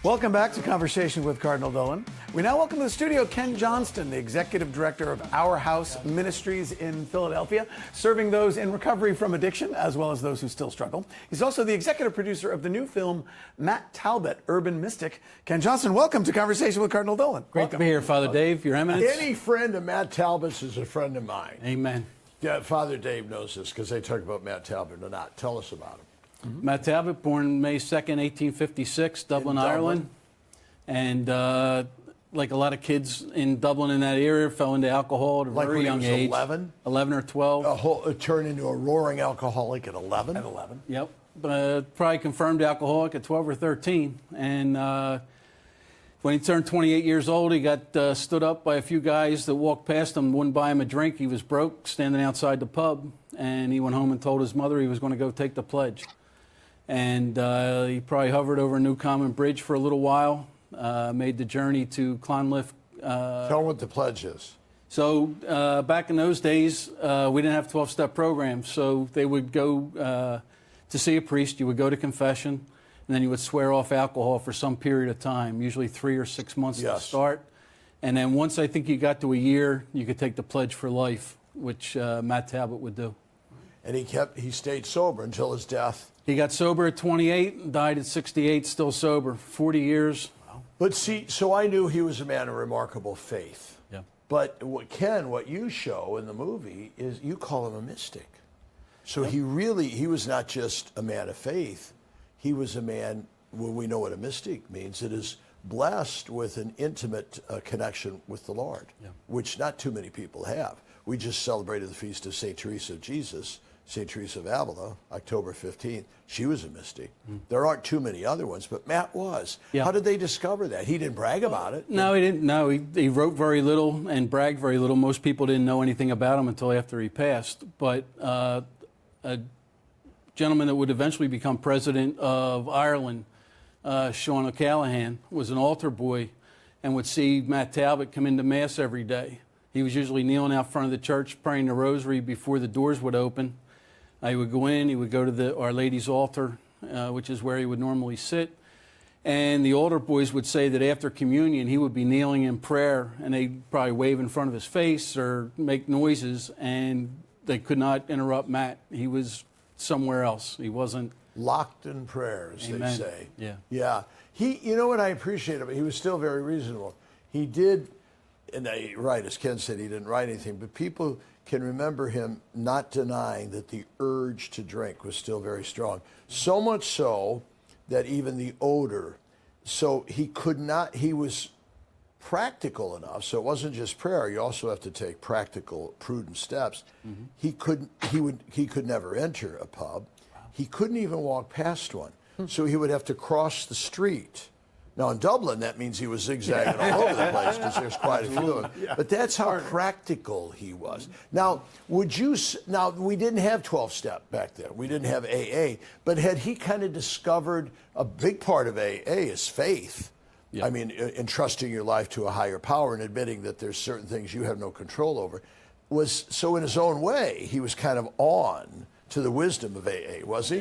Welcome back to Conversation with Cardinal Dolan. We now welcome to the studio Ken Johnston, the Executive Director of Our House Ministries in Philadelphia, serving those in recovery from addiction as well as those who still struggle. He's also the executive producer of the new film, Matt Talbot, Urban Mystic. Ken Johnston, welcome to Conversation with Cardinal Dolan. Great to be here, Father Dave, Your Eminence. Any friend of Matt Talbot's is a friend of mine. Amen. Yeah, Father Dave knows this because they talk about Matt Talbot or not. Tell us about him. Matt Talbot, born May 2nd, 1856, Dublin, Ireland. And like a lot of kids in Dublin in that era, fell into alcohol at a very young age. 11? 11 or 12. Turned into a roaring alcoholic at 11? At 11. Yep. Probably confirmed alcoholic at 12 or 13. And when he turned 28 years old, he got stood up by a few guys that walked past him, wouldn't buy him a drink. He was broke, standing outside the pub. And he went home and told his mother he was going to go take the pledge. And he probably hovered over New Common Bridge for a little while, made the journey to Clonliffe. Tell them what the pledge is. So back in those days, we didn't have 12-step programs. So they would go to see a priest. You would go to confession, and then you would swear off alcohol for some period of time, usually 3 or 6 months to start. And then once I think you got to a year, you could take the pledge for life, which Matt Talbot would do. And he stayed sober until his death. He got sober at 28, died at 68, still sober, 40 years. Wow. But see, so I knew he was a man of remarkable faith. Yeah. But what you show in the movie is you call him a mystic. So he was not just a man of faith. He was a man, well, we know what a mystic means. It is blessed with an intimate connection with the Lord, which not too many people have. We just celebrated the feast of St. Teresa of Jesus, St. Teresa of Avila, October 15th. She was a mystic. There aren't too many other ones, but Matt was. Yeah. How did they discover that? He didn't brag about it. No, he didn't. No, he wrote very little and bragged very little. Most people didn't know anything about him until after he passed. But a gentleman that would eventually become president of Ireland, Sean O'Callaghan, was an altar boy and would see Matt Talbot come into Mass every day. He was usually kneeling out front of the church praying the rosary before the doors would open. He would go in, he would go to Our Lady's altar, which is where he would normally sit. And the altar boys would say that after communion, he would be kneeling in prayer, and they'd probably wave in front of his face or make noises, and they could not interrupt Matt. He was somewhere else. He wasn't... Locked in prayer, as Amen. They say. Yeah. Yeah. You know what I appreciate about him? He was still very reasonable. He did, and right, as Ken said, he didn't write anything, but people can remember him not denying that the urge to drink was still very strong. So much so that even the odor, so he was practical enough, so it wasn't just prayer, you also have to take practical, prudent steps. He could never enter a pub. He couldn't even walk past one, so he would have to cross the street. Now, in Dublin, that means he was zigzagging all over the place because there's quite a few of them. Yeah. But that's how practical he was. Now, we didn't have 12-step back then. We didn't have AA. But had he kind of discovered a big part of AA is faith? Yeah. I mean, entrusting your life to a higher power and admitting that there's certain things you have no control over. So in his own way, he was kind of on to the wisdom of AA, was he?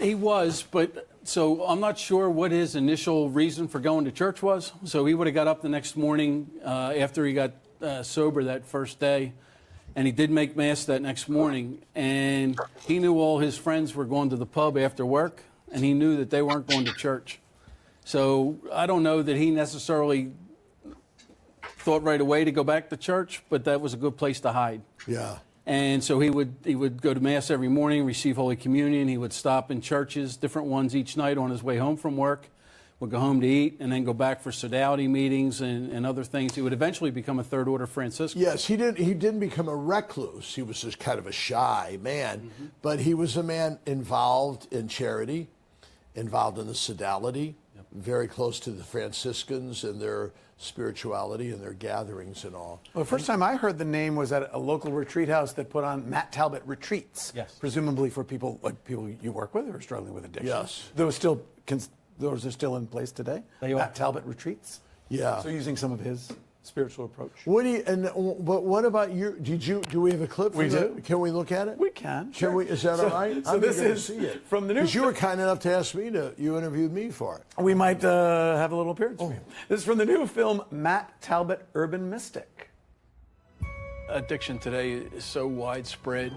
He was, but so I'm not sure what his initial reason for going to church was. So he would have got up the next morning after he got sober that first day, and he did make Mass that next morning, and he knew all his friends were going to the pub after work, and he knew that they weren't going to church. So I don't know that he necessarily thought right away to go back to church, but that was a good place to hide. Yeah. And so he would go to Mass every morning, receive Holy Communion. He would stop in churches, different ones each night on his way home from work, would go home to eat, and then go back for sodality meetings and other things. He would eventually become a Third Order Franciscan. Yes, he didn't become a recluse. He was just kind of a shy man, but he was a man involved in charity, involved in the sodality, very close to the Franciscans and their spirituality and their gatherings and all. Well, the first time I heard the name was at a local retreat house that put on Matt Talbot retreats, presumably for people you work with who are struggling with addiction. Yes. Those are still in place today? Matt Talbot retreats? Yeah. So using some of his spiritual approach. What do you, but what about you? Do we have a clip? We do. Can we look at it? We can. Can we? Is that all right? So this is see it from the new. Because you were kind enough to ask me to. You interviewed me for it. We might have a little appearance from you. This is from the new film Matt Talbot, Urban Mystic. Addiction today is so widespread.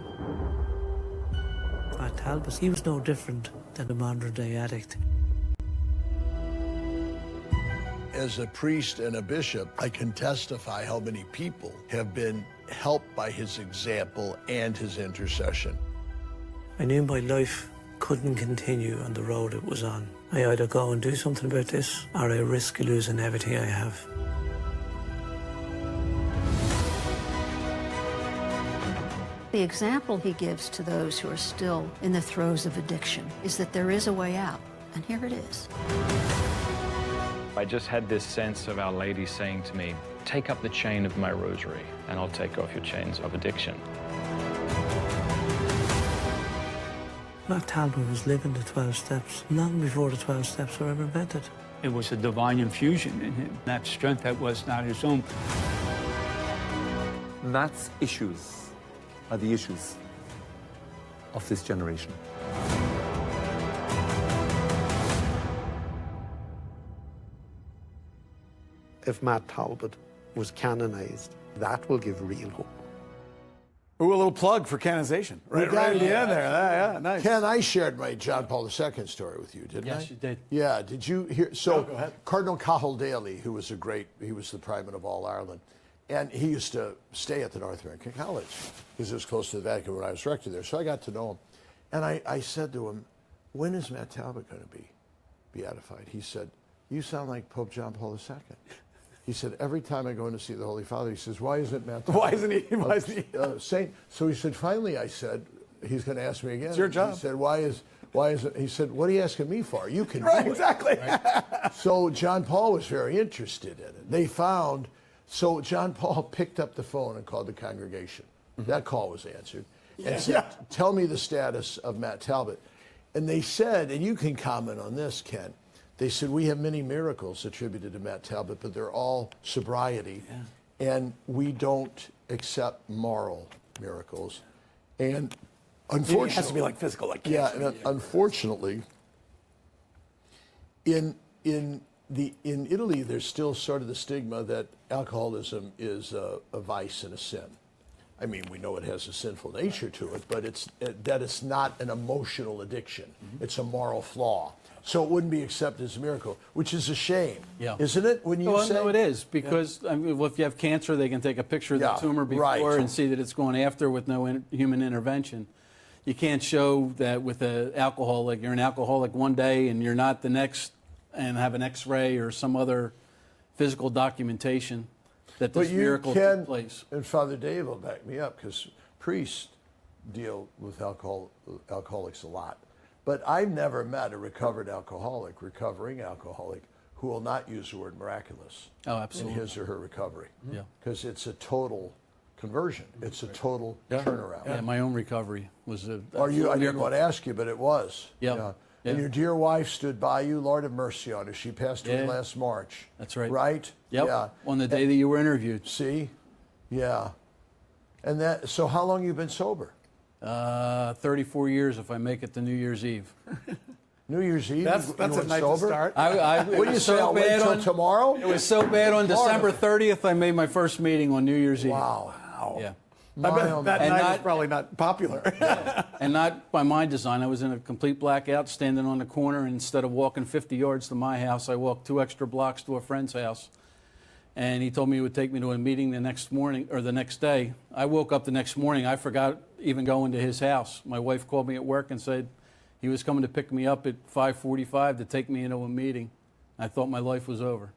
Matt Talbot, he was no different than a modern-day addict. As a priest and a bishop, I can testify how many people have been helped by his example and his intercession. I knew my life couldn't continue on the road it was on. I either go and do something about this, or I risk losing everything I have. The example he gives to those who are still in the throes of addiction is that there is a way out, and here it is. I just had this sense of Our Lady saying to me, take up the chain of my rosary and I'll take off your chains of addiction. Matt Talbot was living the 12 steps long before the 12 steps were ever invented. It was a divine infusion in him, that strength that was not his own. Matt's issues are the issues of this generation. If Matt Talbot was canonized, that will give real hope. Ooh, a little plug for canonization. Right at the end there. Yeah, nice. Ken, I shared my John Paul II story with you, didn't I? Yes, you did. Yeah, did you hear? So, go ahead. Cardinal Dolan, who was he was the primate of all Ireland, and he used to stay at the North American College because it was close to the Vatican when I was rector there. So I got to know him. And I said to him, when is Matt Talbot going to be beatified? He said, you sound like Pope John Paul II. He said, every time I go in to see the Holy Father, he says, why isn't Matt Talbot Why isn't he? saint? So he said, finally, I said, he's going to ask me again. It's your job. He said, why is it? He said, what are you asking me for? You can Right, do it. exactly. So John Paul was very interested in it. So John Paul picked up the phone and called the congregation. That call was answered. And said, tell me the status of Matt Talbot. And they said, and you can comment on this, Ken, they said, we have many miracles attributed to Matt Talbot, but they're all sobriety. Yeah. And we don't accept moral miracles. And unfortunately... It has to be like physical, like cancer. Yeah, and unfortunately, in Italy, there's still sort of the stigma that alcoholism is a vice and a sin. I mean, we know it has a sinful nature to it, but it's not an emotional addiction. Mm-hmm. It's a moral flaw. So it wouldn't be accepted as a miracle, which is a shame, isn't it? When you say, no, it is, because I mean, well, if you have cancer, they can take a picture of the tumor before and see that it's going after with no human intervention. You can't show that with an alcoholic, you're an alcoholic one day and you're not the next, and have an X-ray or some other physical documentation that this miracle took place. And Father Dave will back me up, because priests deal with alcoholics a lot. But I've never met a recovering alcoholic, who will not use the word miraculous in his or her recovery. Yeah. Because it's a total conversion. It's a total turnaround. Yeah, my own recovery was a I didn't want to ask you, but it was. Yeah. Yeah. And your dear wife stood by you. Lord have mercy on her. She passed away last March. That's right. Right? Yep. Yeah. On the day that you were interviewed. See? Yeah. And so how long have you been sober? 34 years if I make it to New Year's Eve. New Year's Eve? That's a night to start. What do you say, I'll wait till tomorrow? It was so bad on December 30th, I made my first meeting on New Year's Eve. Wow. Yeah. I bet that night was probably not popular. And not by my design. I was in a complete blackout, standing on the corner, and instead of walking 50 yards to my house, I walked 2 extra blocks to a friend's house. And he told me he would take me to a meeting the next morning, or the next day. I woke up the next morning. I forgot even going to his house. My wife called me at work and said he was coming to pick me up at 5:45 to take me into a meeting. I thought my life was over.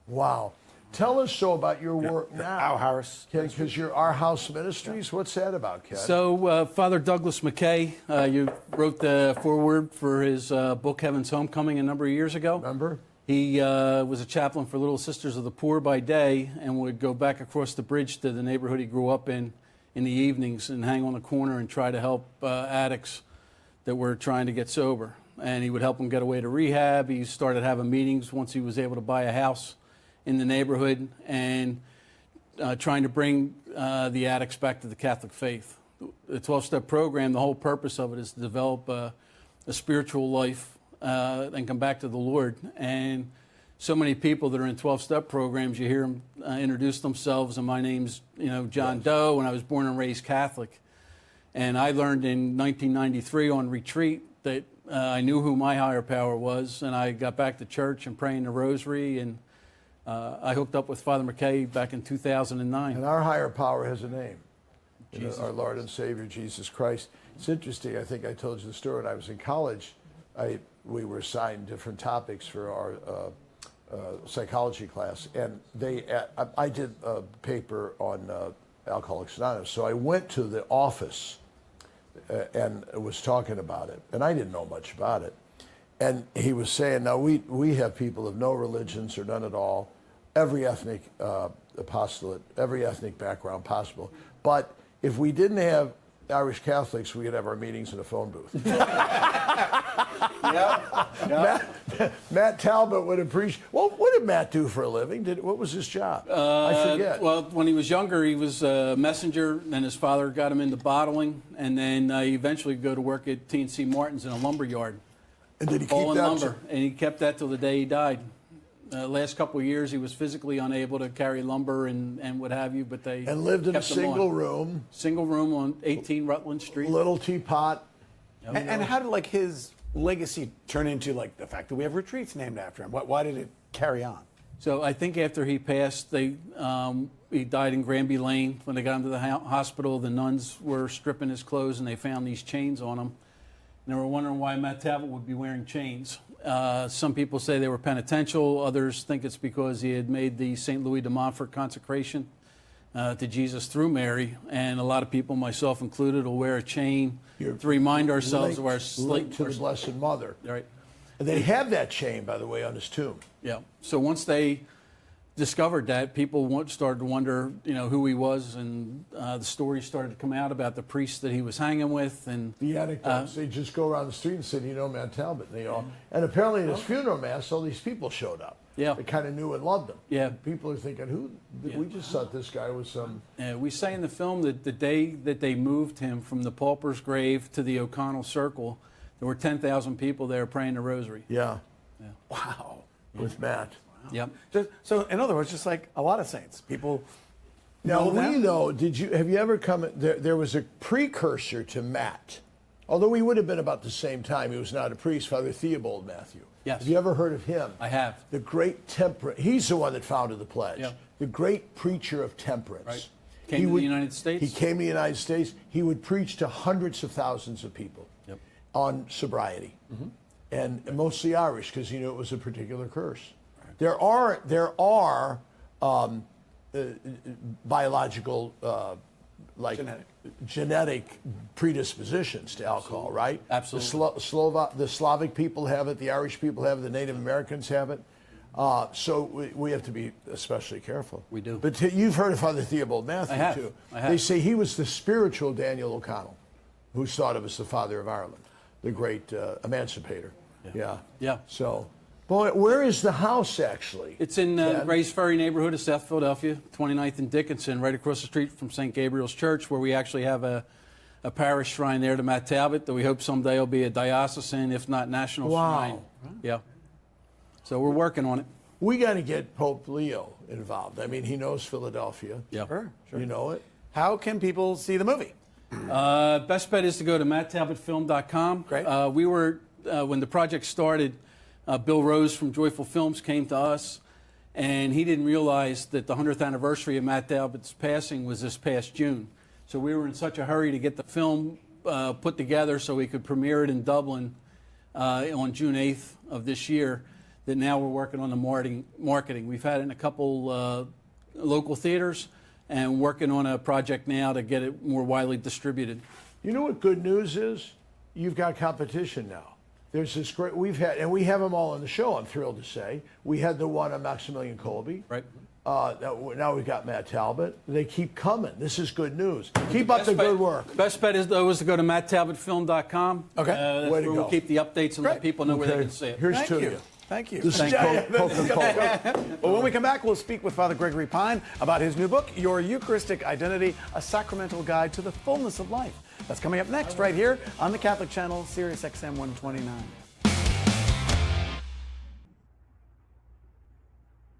Wow. Tell us about your work now. Our House. Because you're Our House Ministries. What's that about, Ken? So Father Douglas McKay, you wrote the foreword for his book Heaven's Homecoming a number of years ago. Remember? He was a chaplain for Little Sisters of the Poor by day and would go back across the bridge to the neighborhood he grew up in the evenings and hang on the corner and try to help addicts that were trying to get sober. And he would help them get away to rehab. He started having meetings once he was able to buy a house in the neighborhood. And trying to bring the addicts back to the Catholic faith. The 12-step program, the whole purpose of it is to develop a spiritual life and come back to the Lord. And so many people that are in 12-step programs, you hear them introduce themselves, and my name's John Doe, and I was born and raised Catholic. And I learned in 1993 on retreat that I knew who my higher power was, and I got back to church and praying the rosary, and I hooked up with Father McKay back in 2009. And our higher power has a name. Our Lord and Savior, Jesus Christ. It's interesting. I think I told you the story. When I was in college, we were assigned different topics for our psychology class, and I did a paper on Alcoholics Anonymous. So I went to the office and was talking about it, and I didn't know much about it. And he was saying, now we have people of no religions or none at all, every ethnic apostolate, every ethnic background possible. But if we didn't have Irish Catholics, we could have our meetings in a phone booth. Matt Talbot would appreciate. Well, what did Matt do for a living? What was his job? I forget. Well, when he was younger, he was a messenger, and his father got him into bottling, and then he eventually go to work at T&C Martin's in a lumber yard. And did he all keep in that? Lumber, and he kept that till the day he died. Last couple of years, he was physically unable to carry lumber and what have you, but they and lived in a kept him single on. room. Single room on 18 Rutland Street. Little teapot. And how did his legacy turn into the fact that we have retreats named after him? Why did it carry on? So I think after he passed, he died in Granby Lane. When they got him to the hospital, the nuns were stripping his clothes, and they found these chains on him. And they were wondering why Matt Talbot would be wearing chains. Some people say they were penitential. Others think it's because he had made the St. Louis de Montfort consecration to Jesus through Mary. And a lot of people, myself included, will wear a chain to remind ourselves of our linked to the Blessed Mother. Right. And they have that chain, by the way, on his tomb. Yeah. So once they discovered that, people started to wonder, who he was, and the stories started to come out about the priest that he was hanging with, and the anecdotes. They just go around the street and say, Matt Talbot, and apparently at his funeral mass, all these people showed up. Yeah. They kind of knew and loved him. Yeah. People are thinking, who? Yeah. We just thought this guy was some. We say in the film that the day that they moved him from the pauper's grave to the O'Connell Circle, there were 10,000 people there praying the rosary. Yeah. Wow. With Matt. Yep. So in other words, just like a lot of saints, people. Now have you ever come? There was a precursor to Matt, although he would have been about the same time. He was not a priest, Father Theobald Matthew. Yes. Have you ever heard of him? I have. The great temperance. He's the one that founded the pledge. Yeah. The great preacher of temperance. Right. Came to the United States. He came to the United States. He would preach to hundreds of thousands of people on sobriety, and mostly Irish, because he knew it was a particular curse. There are biological, genetic predispositions to alcohol, right? Absolutely. The Slavic people have it, the Irish people have it, the Native Americans have it. So we have to be especially careful. We do. But you've heard of Father Theobald Matthew, too. I have. They say he was the spiritual Daniel O'Connell, who's thought of as the father of Ireland, the great emancipator. Yeah. So, boy, where is the house, actually? It's in Grays Ferry neighborhood of South Philadelphia, 29th and Dickinson, right across the street from St. Gabriel's Church, where we actually have a parish shrine there to Matt Talbot that we hope someday will be a diocesan, if not national shrine. Yeah. So we're working on it. We got to get Pope Leo involved. I mean, he knows Philadelphia. Yeah. Sure. You know it. How can people see the movie? Best bet is to go to matttalbotfilm.com. Great. We were, when the project started, Bill Rose from Joyful Films came to us, and he didn't realize that the 100th anniversary of Matt Talbot's passing was this past June. So we were in such a hurry to get the film put together so we could premiere it in Dublin on June 8th of this year, that now we're working on the marketing. We've had it in a couple local theaters, and working on a project now to get it more widely distributed. You know what good news is? You've got competition now. There's this great, we have them all on the show, I'm thrilled to say. We had the one on Maximilian Kolbe. Right. Now we've got Matt Talbot. They keep coming. This is good news. Keep up the good work. Best bet is to go to matttalbotfilm.com. Okay. That's Way to where we'll go. keep the updates and let people know where they can see it. Here's Thank to you. you. Thank you. This is Coca-Cola. Well, when we come back, we'll speak with Father Gregory Pine about his new book, Your Eucharistic Identity, a Sacramental Guide to the Fullness of Life. That's coming up next right here on the Catholic Channel, Sirius XM 129.